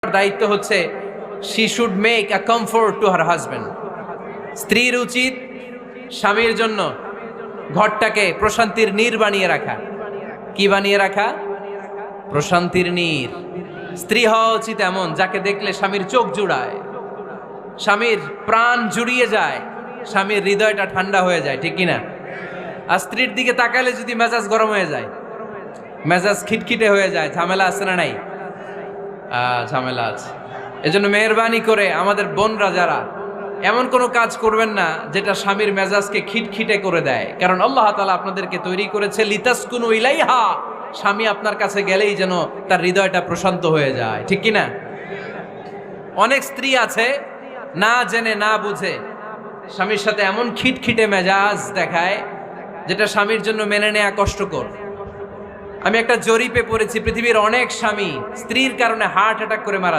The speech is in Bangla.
দায়িত্ব হচ্ছে she should make a comfort to her husband. স্ত্রীর উচিত স্বামীর জন্য ঘরটাকে প্রশান্তির নীর বানিয়ে রাখা। কি বানিয়ে রাখা? প্রশান্তির নীর। স্ত্রী হওয়া উচিত এমন যাকে দেখলে স্বামীর চোখ জুড়ায়, স্বামীর প্রাণ জুড়িয়ে যায়, স্বামীর হৃদয়টা ঠান্ডা হয়ে যায়, ঠিক কিনা? আর স্ত্রীর দিকে তাকালে যদি মেজাজ গরম হয়ে যায়, মেজাজ খিটখিটে হয়ে যায়, ঝামেলা আছে না নাই? ঝামেলা আছে। এজন্য মেহরবানি করে আমাদের বোনরা যারা এমন কোনো কাজ করবেন না যেটা স্বামীর মেজাজকে খিটখিটে করে দেয়, কারণ আল্লাহ তাআলা আপনাদেরকে তৈরি করেছে লিতাসকুনু ইলাইহা, স্বামী আপনার কাছে গেলেই যেন তার হৃদয়টা প্রশান্ত হয়ে যায়, ঠিক কিনা? অনেক স্ত্রী আছে না জেনে না বুঝে স্বামীর সাথে এমন খিটখিটে মেজাজ দেখায় যেটা স্বামীর জন্য মেনে নেওয়া কষ্টকর। আমি একটা জরিপে পড়েছি, পৃথিবীর অনেক স্বামী স্ত্রীর কারণে হার্ট অ্যাটাক করে মারা